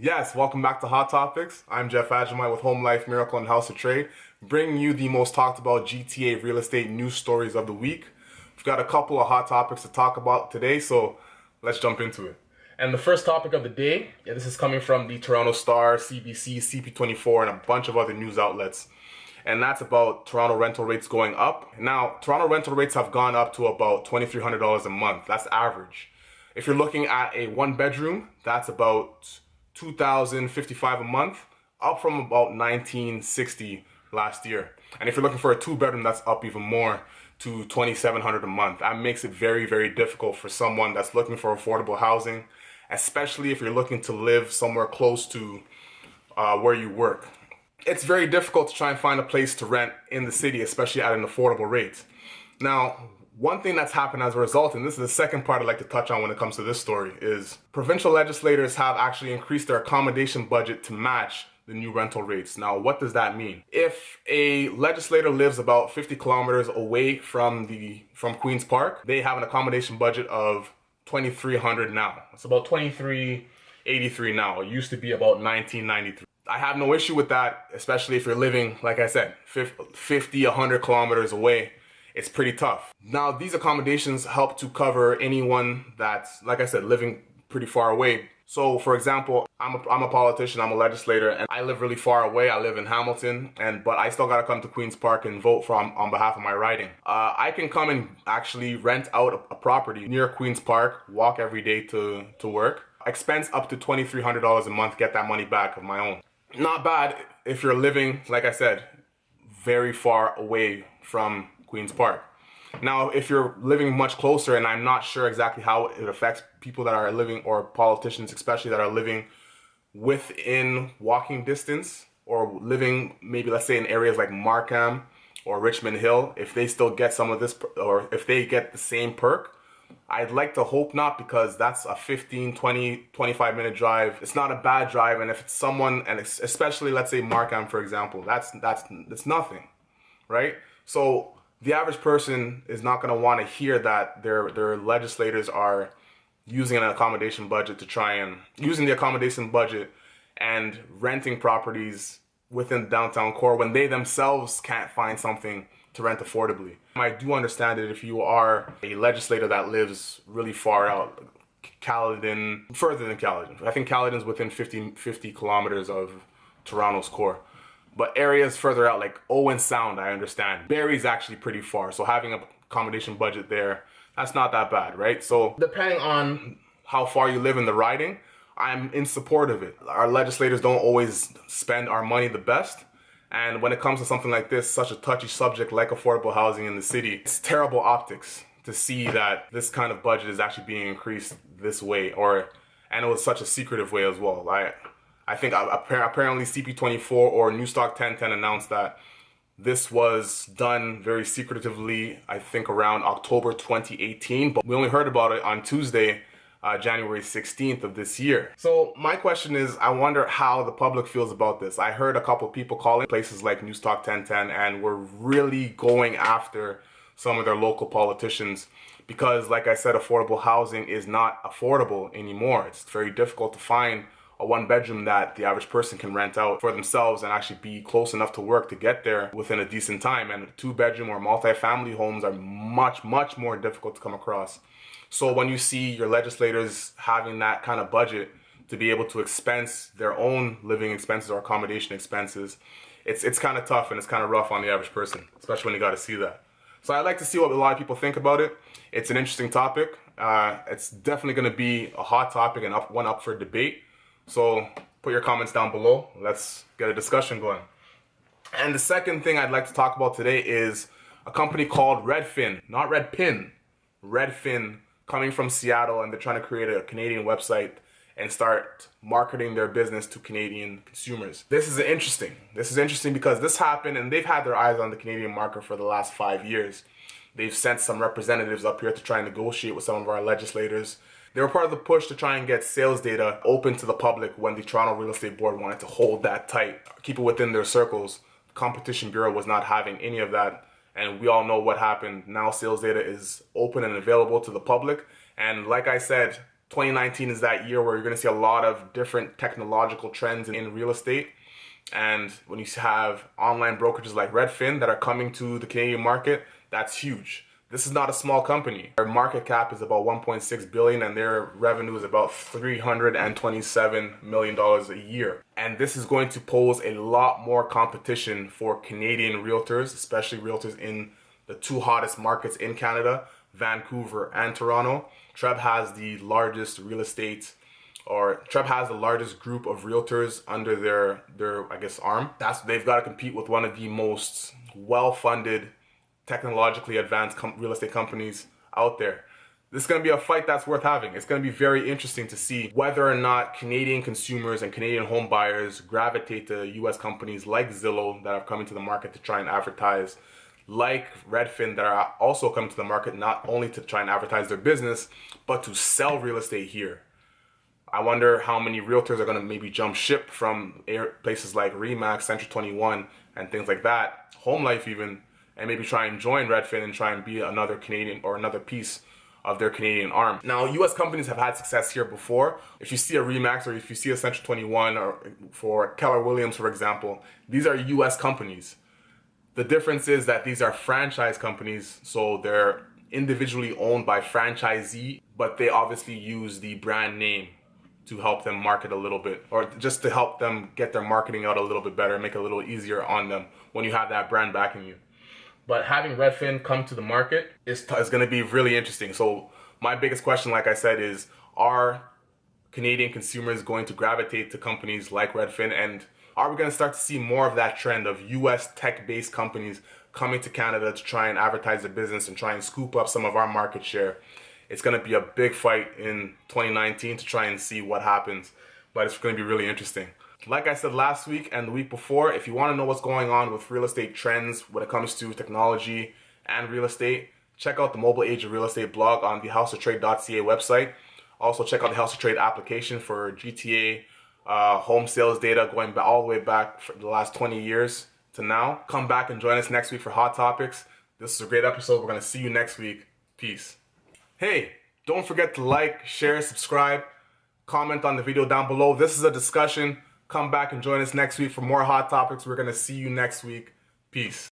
Yes, welcome back to Hot Topics. I'm Jeff Adjamai with Home Life, Miracle, and House of Trade, bringing you the most talked about GTA real estate news stories of the week. We've got a couple of hot topics to talk about today, so let's jump into it. And the first topic of the day, this is coming from the Toronto Star, CBC, CP24, and a bunch of other news outlets. And that's about Toronto rental rates going up. Now, Toronto rental rates have gone up to about $2,300 a month. That's average. If you're looking at a one bedroom, that's about $2,055 a month, up from about $1,960 last year. And if you're looking for a two bedroom, that's up even more to $2,700 a month. That makes it very, very difficult for someone that's looking for affordable housing, especially if you're looking to live somewhere close to where you work. It's very difficult to try and find a place to rent in the city, especially at an affordable rate. Now, one thing that's happened as a result, and this is the second part I'd like to touch on when it comes to this story, is provincial legislators have actually increased their accommodation budget to match the new rental rates. Now, what does that mean? If a legislator lives about 50 kilometers away from Queen's Park, they have an accommodation budget of $2,300 now. It's about $2,383 now. It used to be about $1,993. I have no issue with that, especially if you're living, like I said, 50, 100 kilometers away. It's pretty tough. Now, these accommodations help to cover anyone that's, like I said, living pretty far away. So, for example, I'm a politician, I'm a legislator, and I live really far away. I live in Hamilton, but I still gotta come to Queen's Park and vote on behalf of my riding. I can come and actually rent out a property near Queen's Park, walk every day to work, expense up to $2,300 a month, get that money back of my own. Not bad if you're living, like I said, very far away from Queen's Park. Now, if you're living much closer, and I'm not sure exactly how it affects people that are living, or politicians especially, that are living within walking distance, or living maybe, let's say, in areas like Markham or Richmond Hill, if they still get some of this, or if they get the same perk, I'd like to hope not, because that's a 15, 20, 25 minute drive. It's not a bad drive, and if it's someone, and especially, let's say Markham, for example, that's nothing, right? So the average person is not going to want to hear that their legislators are using an accommodation budget using the accommodation budget and renting properties within downtown core when they themselves can't find something to rent affordably. I do understand it if you are a legislator that lives really far out, Caledon, further than Caledon. I think Caledon's within 50 kilometers of Toronto's core. But areas further out, like Owen Sound, I understand. Barrie's actually pretty far, so having an accommodation budget there, that's not that bad, right? So depending on how far you live in the riding, I'm in support of it. Our legislators don't always spend our money the best. And when it comes to something like this, such a touchy subject like affordable housing in the city, it's terrible optics to see that this kind of budget is actually being increased this way, and it was such a secretive way as well. I think apparently CP24 or New Stock 1010 announced that this was done very secretively, I think around October 2018, but we only heard about it on Tuesday, January 16th of this year. So my question is, I wonder how the public feels about this. I heard a couple of people calling places like New Stock 1010 and were really going after some of their local politicians because, like I said, affordable housing is not affordable anymore. It's very difficult to find a one bedroom that the average person can rent out for themselves and actually be close enough to work to get there within a decent time. And two bedroom or multi-family homes are much, much more difficult to come across. So when you see your legislators having that kind of budget to be able to expense their own living expenses or accommodation expenses, it's kind of tough and it's kind of rough on the average person, especially when you got to see that. So I'd like to see what a lot of people think about it. It's an interesting topic. It's definitely going to be a hot topic and one up for debate. So put your comments down below. Let's get a discussion going. And the second thing I'd like to talk about today is a company called Redfin, not Redpin, Redfin, coming from Seattle, and they're trying to create a Canadian website and start marketing their business to Canadian consumers. This is interesting because this happened, and they've had their eyes on the Canadian market for the last 5 years. They've sent some representatives up here to try and negotiate with some of our legislators. They were part of the push to try and get sales data open to the public when the Toronto Real Estate Board wanted to hold that tight, keep it within their circles. The Competition Bureau was not having any of that. And we all know what happened. Now sales data is open and available to the public. And like I said, 2019 is that year where you're going to see a lot of different technological trends in real estate. And when you have online brokerages like Redfin that are coming to the Canadian market, that's huge. This is not a small company. Their market cap is about 1.6 billion and their revenue is about $327 million a year. And this is going to pose a lot more competition for Canadian realtors, especially realtors in the two hottest markets in Canada, Vancouver and Toronto. Treb has the largest Treb has the largest group of realtors under their arm. They've got to compete with one of the most well-funded, technologically advanced real estate companies out there. This is going to be a fight that's worth having. It's going to be very interesting to see whether or not Canadian consumers and Canadian home buyers gravitate to US companies like Zillow that are coming to the market to try and advertise, like Redfin that are also coming to the market not only to try and advertise their business, but to sell real estate here. I wonder how many realtors are going to maybe jump ship from places like Remax, Century 21, and things like that, Home Life even, and maybe try and join Redfin and try and be another Canadian or another piece of their Canadian arm. Now, US companies have had success here before. If you see a Remax or if you see a Century 21 or for Keller Williams, for example, these are US companies. The difference is that these are franchise companies, so they're individually owned by franchisee, but they obviously use the brand name to help them market a little bit, or just to help them get their marketing out a little bit better, make it a little easier on them when you have that brand backing you. But having Redfin come to the market is going to be really interesting. So my biggest question, like I said, is are Canadian consumers going to gravitate to companies like Redfin, and are we going to start to see more of that trend of US tech-based companies coming to Canada to try and advertise their business and try and scoop up some of our market share? It's going to be a big fight in 2019 to try and see what happens, but it's going to be really interesting. Like I said last week and the week before, if you want to know what's going on with real estate trends when it comes to technology and real estate, check out the Mobile Age of Real Estate blog on the houseoftrade.ca website. Also check out the House of Trade application for GTA home sales data going all the way back for the last 20 years to now. Come back and join us next week for Hot Topics. This is a great episode. We're going to see you next week. Peace. Hey, don't forget to like, share, subscribe, comment on the video down below. This is a discussion. Come back and join us next week for more Hot Topics. We're going to see you next week. Peace.